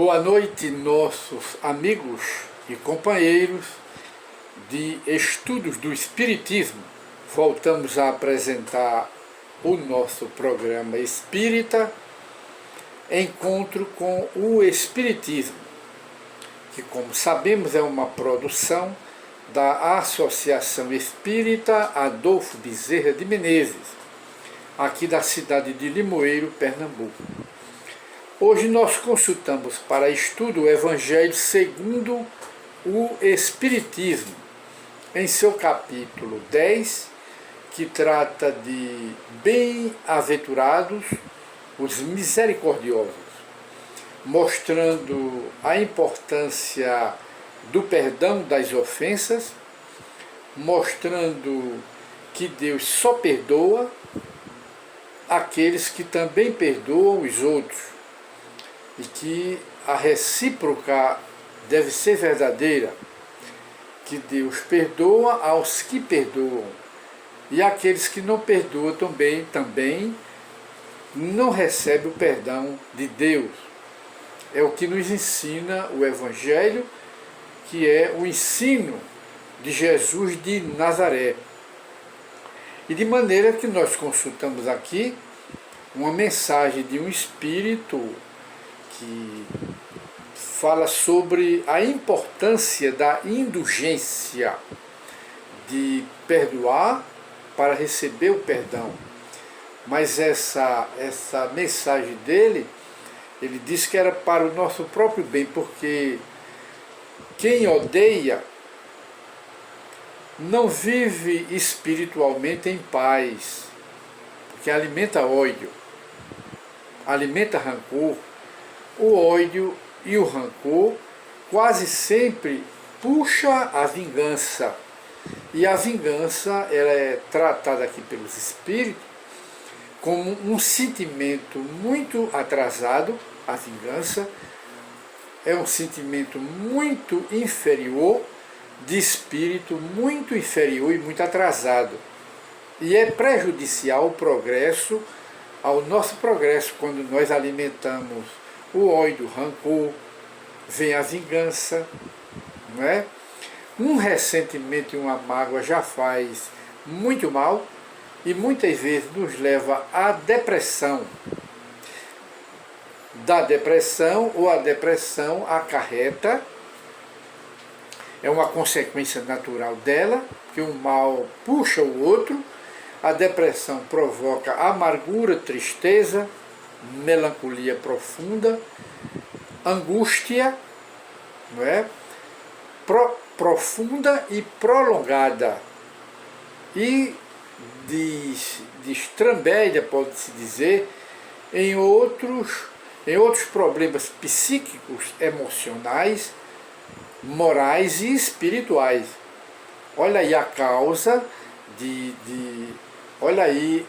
Boa noite, nossos amigos e companheiros de estudos do Espiritismo. Voltamos a apresentar o nosso programa Espírita, Encontro com o Espiritismo, que, como sabemos, é uma produção da Associação Espírita Adolfo Bezerra de Menezes, aqui da cidade de Limoeiro, Pernambuco. Hoje nós consultamos para estudo o Evangelho segundo o Espiritismo, em seu capítulo 10, que trata de bem-aventurados os misericordiosos, mostrando a importância do perdão das ofensas, mostrando que Deus só perdoa aqueles que também perdoam os outros, e que a recíproca deve ser verdadeira, que Deus perdoa aos que perdoam, e aqueles que não perdoam também não recebem o perdão de Deus. É o que nos ensina o Evangelho, que é o ensino de Jesus de Nazaré. E de maneira que nós consultamos aqui uma mensagem de um espírito que fala sobre a importância da indulgência, de perdoar para receber o perdão. Mas essa mensagem dele, ele disse que era para o nosso próprio bem, porque quem odeia não vive espiritualmente em paz, porque alimenta ódio, alimenta rancor. O ódio e o rancor quase sempre puxa a vingança. E a vingança ela é tratada aqui pelos espíritos como um sentimento muito atrasado. A vingança é um sentimento muito inferior, de espírito muito inferior e muito atrasado. E é prejudicial ao progresso, ao nosso progresso, quando nós alimentamos o ódio, o rancor, vem a vingança, não é? Um ressentimento e uma mágoa já faz muito mal e muitas vezes nos leva à depressão. Da depressão, ou a depressão acarreta, é uma consequência natural dela, que um mal puxa o outro. A depressão provoca amargura, tristeza, melancolia profunda, angústia, não é? Profunda e prolongada, e destrambelha, pode-se dizer, em outros problemas psíquicos, emocionais, morais e espirituais. Olha aí a causa olha aí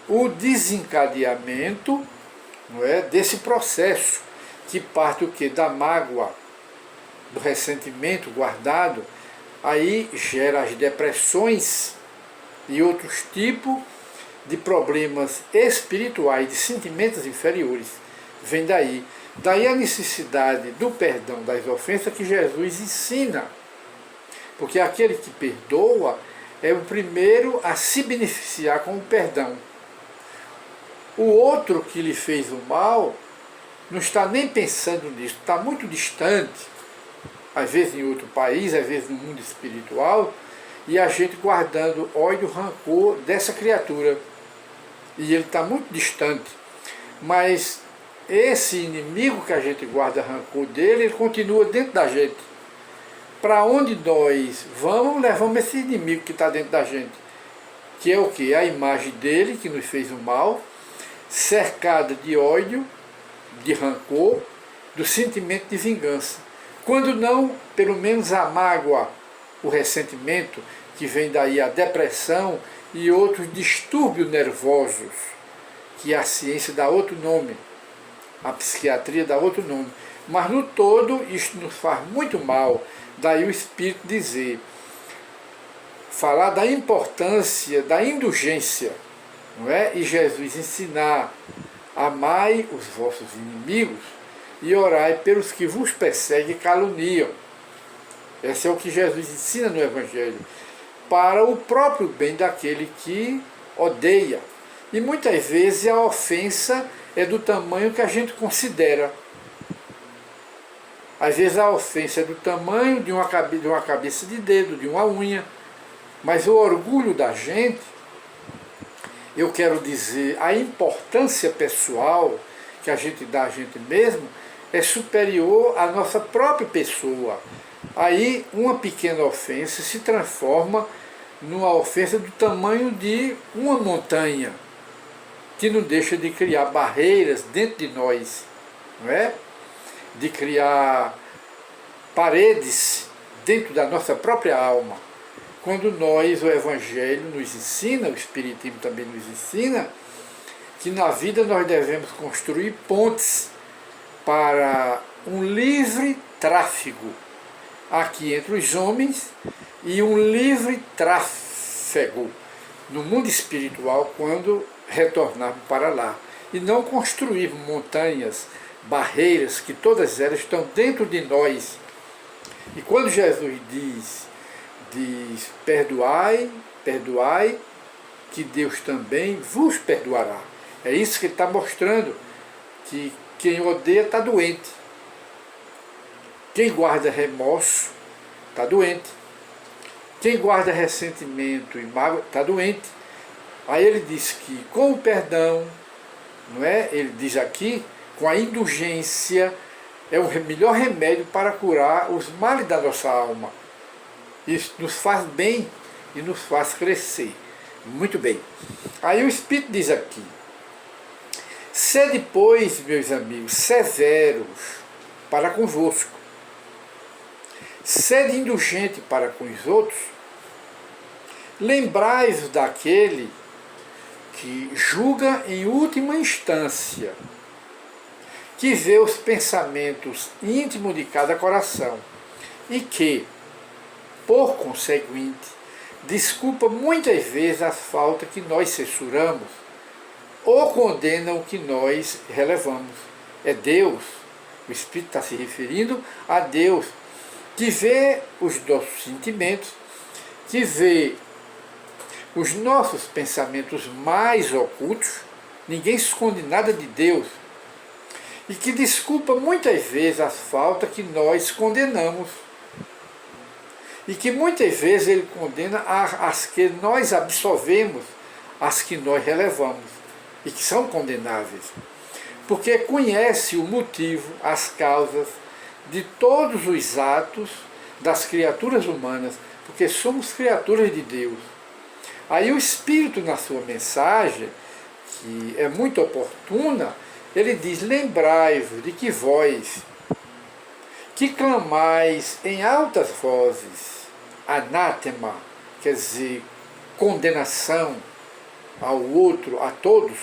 o desencadeamento, não é, desse processo, que parte o quê? Da mágoa, do ressentimento guardado. Aí gera as depressões e outros tipos de problemas espirituais, de sentimentos inferiores. Vem daí a necessidade do perdão das ofensas que Jesus ensina, porque aquele que perdoa é o primeiro a se beneficiar com o perdão. O outro que lhe fez o mal não está nem pensando nisso, está muito distante, às vezes em outro país, às vezes no mundo espiritual, e a gente guardando ódio, rancor dessa criatura. E ele está muito distante. Mas esse inimigo que a gente guarda rancor dele, ele continua dentro da gente. Para onde nós vamos, levamos esse inimigo que está dentro da gente, que é o quê? A imagem dele, que nos fez o mal, cercada de ódio, de rancor, do sentimento de vingança. Quando não, pelo menos a mágoa, o ressentimento, que vem daí a depressão e outros distúrbios nervosos, que a ciência dá outro nome, a psiquiatria dá outro nome. Mas no todo, isto nos faz muito mal. Daí o Espírito dizer, falar da importância da indulgência, não é? E Jesus ensinar, amai os vossos inimigos, e orai pelos que vos perseguem e caluniam. Esse é o que Jesus ensina no Evangelho, para o próprio bem daquele que odeia. E muitas vezes a ofensa é do tamanho que a gente considera. Às vezes a ofensa é do tamanho de uma cabeça de dedo, de uma unha. Mas o orgulho da gente, eu quero dizer, a importância pessoal que a gente dá a gente mesmo, é superior à nossa própria pessoa. Aí uma pequena ofensa se transforma numa ofensa do tamanho de uma montanha, que não deixa de criar barreiras dentro de nós, não é? De criar paredes dentro da nossa própria alma. Quando nós, o Evangelho nos ensina, o Espiritismo também nos ensina, que na vida nós devemos construir pontes para um livre tráfego aqui entre os homens e um livre tráfego no mundo espiritual quando retornarmos para lá. E não construir montanhas, barreiras, que todas elas estão dentro de nós. E quando Jesus diz perdoai, perdoai, que Deus também vos perdoará. É isso que ele está mostrando, que quem odeia está doente. Quem guarda remorso está doente. Quem guarda ressentimento e mágoa está doente. Aí ele diz que com o perdão, não é? Ele diz aqui, com a indulgência, é o melhor remédio para curar os males da nossa alma. Isso nos faz bem e nos faz crescer. Muito bem. Aí o Espírito diz aqui, sede, pois, meus amigos, severos para convosco, sede indulgente para com os outros, lembrai-vos daquele que julga em última instância, que vê os pensamentos íntimos de cada coração e que, por conseguinte, desculpa muitas vezes as faltas que nós censuramos ou condena o que nós relevamos. É Deus, o Espírito está se referindo a Deus, que vê os nossos sentimentos, que vê os nossos pensamentos mais ocultos, ninguém esconde nada de Deus, e que desculpa muitas vezes as faltas que nós condenamos, e que muitas vezes ele condena as que nós absolvemos, as que nós relevamos, e que são condenáveis, porque conhece o motivo, as causas de todos os atos das criaturas humanas, porque somos criaturas de Deus. Aí o Espírito, na sua mensagem, que é muito oportuna, ele diz, lembrai-vos de que vós, que clamais em altas vozes, anátema, quer dizer, condenação ao outro, a todos,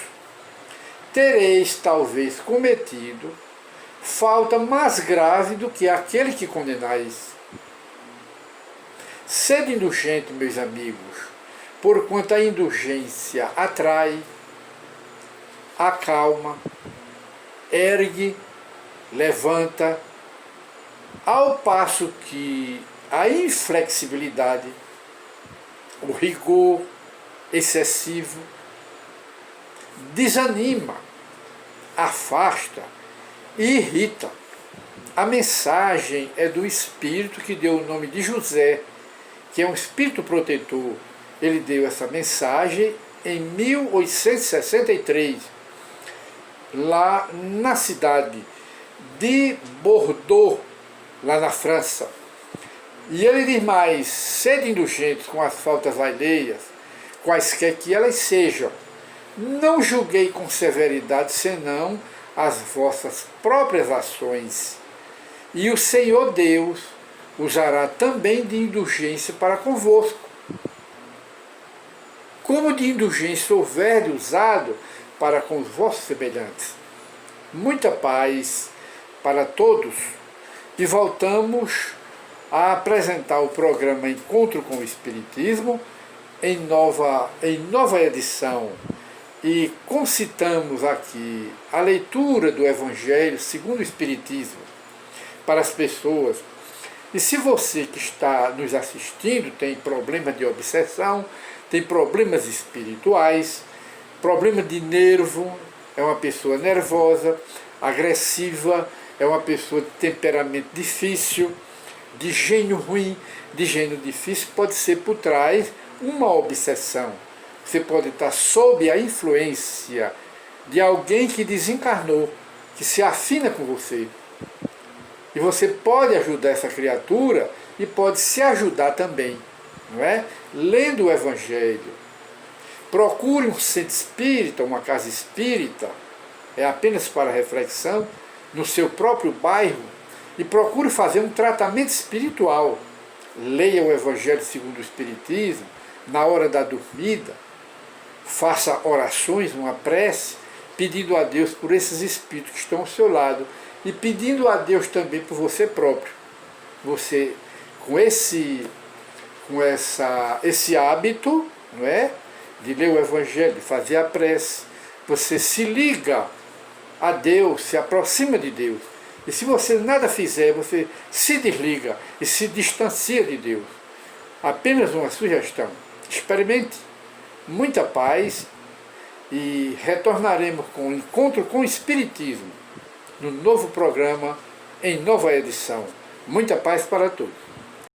tereis talvez cometido falta mais grave do que aquele que condenais. Sede indulgente, meus amigos, porquanto a indulgência atrai, acalma, ergue, levanta, ao passo que a inflexibilidade, o rigor excessivo, desanima, afasta e irrita. A mensagem é do Espírito que deu o nome de José, que é um espírito protetor. Ele deu essa mensagem em 1863, lá na cidade de Bordeaux, lá na França. E ele diz mais, sede indulgentes com as faltas alheias, quaisquer que elas sejam, não julguei com severidade senão as vossas próprias ações, e o Senhor Deus usará também de indulgência para convosco, como de indulgência houver usado para com os vossos semelhantes. Muita paz para todos, e voltamos a apresentar o programa Encontro com o Espiritismo em nova edição, e concitamos aqui a leitura do Evangelho segundo o Espiritismo para as pessoas. E se você que está nos assistindo tem problema de obsessão, tem problemas espirituais, problema de nervo, é uma pessoa nervosa, agressiva, é uma pessoa de temperamento difícil, de gênio ruim, de gênio difícil, pode ser por trás uma obsessão. Você pode estar sob a influência de alguém que desencarnou, que se afina com você. E você pode ajudar essa criatura e pode se ajudar também, não é? Lendo o Evangelho. Procure um centro espírita, uma casa espírita, é apenas para reflexão, no seu próprio bairro, e procure fazer um tratamento espiritual. Leia o Evangelho segundo o Espiritismo, na hora da dormida, faça orações, uma prece, pedindo a Deus por esses espíritos que estão ao seu lado e pedindo a Deus também por você próprio. Você, com esse hábito, não é, de ler o Evangelho, de fazer a prece, você se liga a Deus, se aproxima de Deus. E se você nada fizer, você se desliga e se distancia de Deus. Apenas uma sugestão. Experimente. Muita paz e retornaremos com o encontro com o Espiritismo no novo programa, em nova edição. Muita paz para todos.